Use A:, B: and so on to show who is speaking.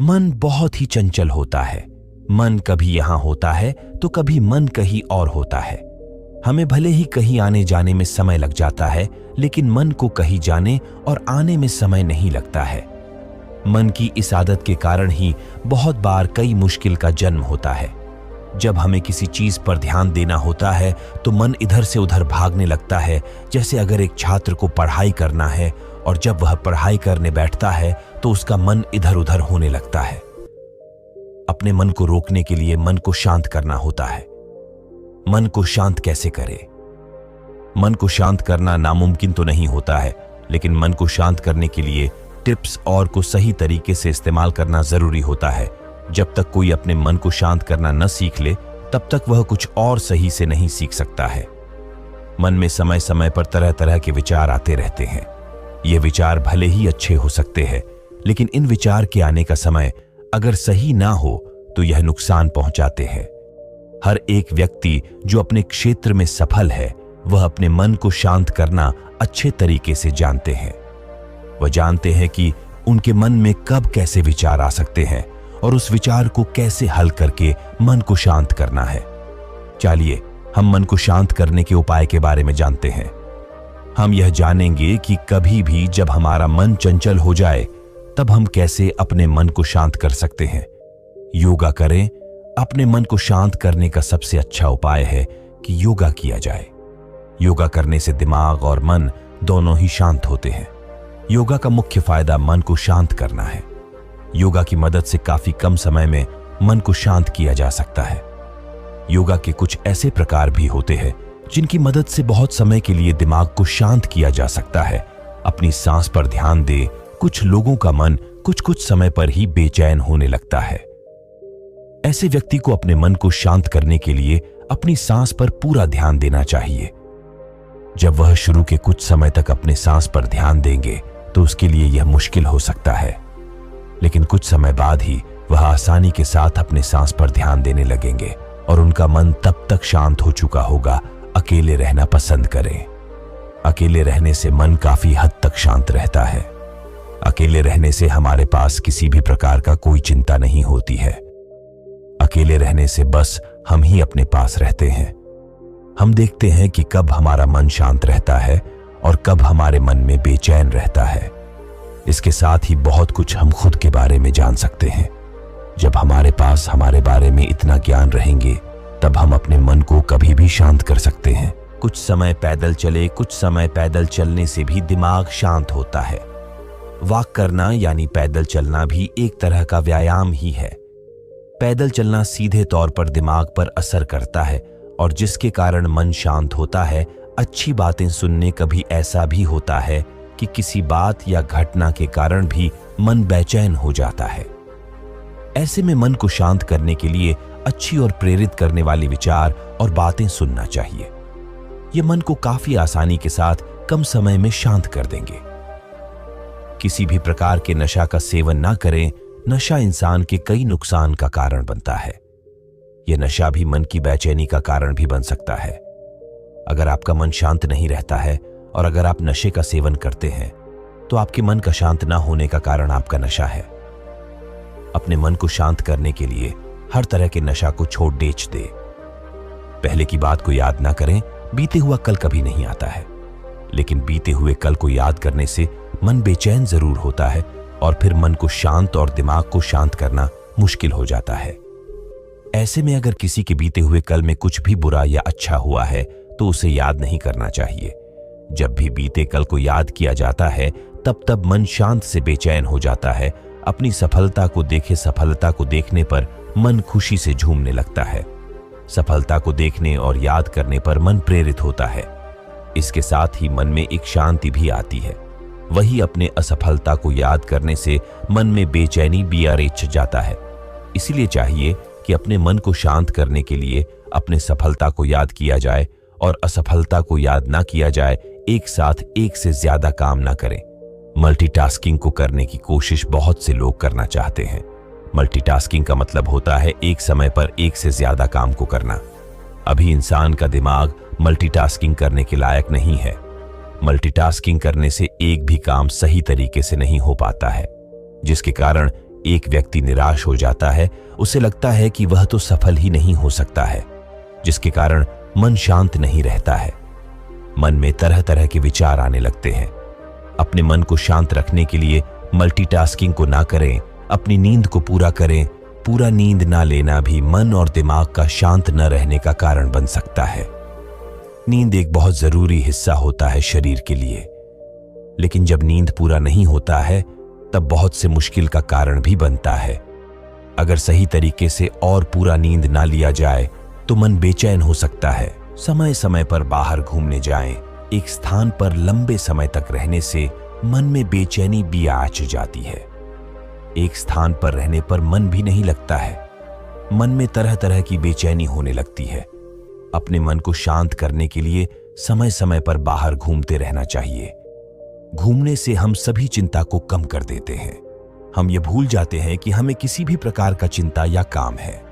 A: मन बहुत ही चंचल होता है। मन कभी यहां होता है तो कभी मन कहीं और होता है। हमें भले ही कहीं आने जाने में समय लग जाता है, लेकिन मन को कहीं जाने और आने में समय नहीं लगता है। मन की इस आदत के कारण ही बहुत बार कई मुश्किल का जन्म होता है। जब हमें किसी चीज पर ध्यान देना होता है तो मन इधर से उधर भागने लगता है। जैसे अगर एक छात्र को पढ़ाई करना है और जब वह पढ़ाई करने बैठता है तो उसका मन इधर उधर होने लगता है। अपने मन को रोकने के लिए मन को शांत करना होता है। मन को शांत कैसे करें? मन को शांत करना नामुमकिन तो नहीं होता है, लेकिन मन को शांत करने के लिए टिप्स और को सही तरीके से इस्तेमाल करना जरूरी होता है। जब तक कोई अपने मन को शांत करना न सीख ले, तब तक वह कुछ और सही से नहीं सीख सकता है। मन में समय समय पर तरह तरह के विचार आते रहते हैं। ये विचार भले ही अच्छे हो सकते हैं, लेकिन इन विचार के आने का समय अगर सही ना हो तो यह नुकसान पहुंचाते हैं। हर एक व्यक्ति जो अपने क्षेत्र में सफल है, वह अपने मन को शांत करना अच्छे तरीके से जानते हैं। वह जानते हैं कि उनके मन में कब कैसे विचार आ सकते हैं और उस विचार को कैसे हल करके मन को शांत करना है। चलिए हम मन को शांत करने के उपाय के बारे में जानते हैं। हम यह जानेंगे कि कभी भी जब हमारा मन चंचल हो जाए, तब हम कैसे अपने मन को शांत कर सकते हैं। योगा करें। अपने मन को शांत करने का सबसे अच्छा उपाय है कि योगा किया जाए। योगा करने से दिमाग और मन दोनों ही शांत होते हैं। योगा का मुख्य फायदा मन को शांत करना है। योगा की मदद से काफी कम समय में मन को शांत किया जा सकता है। योगा के कुछ ऐसे प्रकार भी होते हैं जिनकी मदद से बहुत समय के लिए दिमाग को शांत किया जा सकता है। अपनी सांस पर ध्यान दे। कुछ लोगों का मन कुछ समय पर ही बेचैन होने लगता है। ऐसे व्यक्ति को अपने मन को शांत करने के लिए अपनी सांस पर पूरा ध्यान देना चाहिए। जब वह शुरू के कुछ समय तक अपने सांस पर ध्यान देंगे तो उसके लिए यह मुश्किल हो सकता है, लेकिन कुछ समय बाद ही वह आसानी के साथ अपने सांस पर ध्यान देने लगेंगे और उनका मन तब तक शांत हो चुका होगा। अकेले रहना पसंद करें। अकेले रहने से मन काफी हद तक शांत रहता है। अकेले रहने से हमारे पास किसी भी प्रकार का कोई चिंता नहीं होती है। अकेले रहने से बस हम ही अपने पास रहते हैं। हम देखते हैं कि कब हमारा मन शांत रहता है और कब हमारे मन में बेचैन रहता है। इसके साथ ही बहुत कुछ हम खुद के बारे में जान सकते हैं। जब हमारे पास हमारे बारे में इतना ज्ञान रहेंगे, तब हम अपने मन को कभी भी शांत कर सकते हैं। कुछ समय पैदल चले। कुछ समय पैदल चलने से भी दिमाग शांत होता है। वॉक करना यानी पैदल चलना भी एक तरह का व्यायाम ही है। पैदल चलना सीधे तौर पर दिमाग पर असर करता है और जिसके कारण मन शांत होता है। अच्छी बातें सुनने कभी ऐसा भी होता है कि किसी बात या घटना के कारण भी मन बेचैन हो जाता है। ऐसे में मन को शांत करने के लिए अच्छी और प्रेरित करने वाली विचार और बातें सुनना चाहिए। ये मन को काफी आसानी के साथ कम समय में शांत कर देंगे। किसी भी प्रकार के नशा का सेवन ना करें। नशा इंसान के कई नुकसान का कारण बनता है। यह नशा भी मन की बेचैनी का कारण भी बन सकता है। अगर आपका मन शांत नहीं रहता है और अगर आप नशे का सेवन करते हैं, तो आपके मन का शांत ना होने का कारण आपका नशा है। अपने मन को शांत करने के लिए हर तरह के नशा को छोड़ देच दे। पहले की बात को याद ना करें। बीते हुआ कल कभी नहीं आता है, लेकिन बीते हुए कल को याद करने से मन बेचैन जरूर होता है और फिर मन को शांत और दिमाग को शांत करना मुश्किल हो जाता है। ऐसे में अगर किसी के बीते हुए कल में कुछ भी बुरा या अच्छा हुआ है तो उसे याद नहीं करना चाहिए। जब भी बीते कल को याद किया जाता है, तब मन शांत से बेचैन हो जाता है। अपनी सफलता को देखने पर मन खुशी से झूमने लगता है। सफलता को देखने और याद करने पर मन प्रेरित होता है। इसके साथ ही मन में एक शांति भी आती है। वही अपने असफलता को याद करने से मन में बेचैनी भी आरेच जाता है। इसीलिए चाहिए कि अपने मन को शांत करने के लिए अपने सफलता को याद किया जाए और असफलता को याद ना किया जाए। एक साथ एक से ज्यादा काम ना करें। मल्टीटास्किंग को करने की कोशिश बहुत से लोग करना चाहते हैं। मल्टीटास्किंग का मतलब होता है एक समय पर एक से ज्यादा काम को करना। अभी इंसान का दिमाग मल्टीटास्किंग करने के लायक नहीं है। मल्टीटास्किंग करने से एक भी काम सही तरीके से नहीं हो पाता है, जिसके कारण एक व्यक्ति निराश हो जाता है, उसे लगता है कि वह तो सफल ही नहीं हो सकता है, जिसके कारण मन शांत नहीं रहता है। मन में तरह तरह के विचार आने लगते हैं। अपने मन को शांत रखने के लिए मल्टीटास्किंग को ना करें, अपनी नींद को पूरा करें। पूरा नींद ना लेना भी मन और दिमाग का शांत न रहने का कारण बन सकता है। नींद एक बहुत जरूरी हिस्सा होता है शरीर के लिए, लेकिन जब नींद पूरा नहीं होता है तब बहुत से मुश्किल का कारण भी बनता है। अगर सही तरीके से और पूरा नींद ना लिया जाए तो मन बेचैन हो सकता है। समय समय पर बाहर घूमने जाएं। एक स्थान पर लंबे समय तक रहने से मन में बेचैनी भी आ जाती है। एक स्थान पर रहने पर मन भी नहीं लगता है। मन में तरह तरह की बेचैनी होने लगती है। अपने मन को शांत करने के लिए समय समय पर बाहर घूमते रहना चाहिए। घूमने से हम सभी चिंता को कम कर देते हैं। हम ये भूल जाते हैं कि हमें किसी भी प्रकार का चिंता या काम है।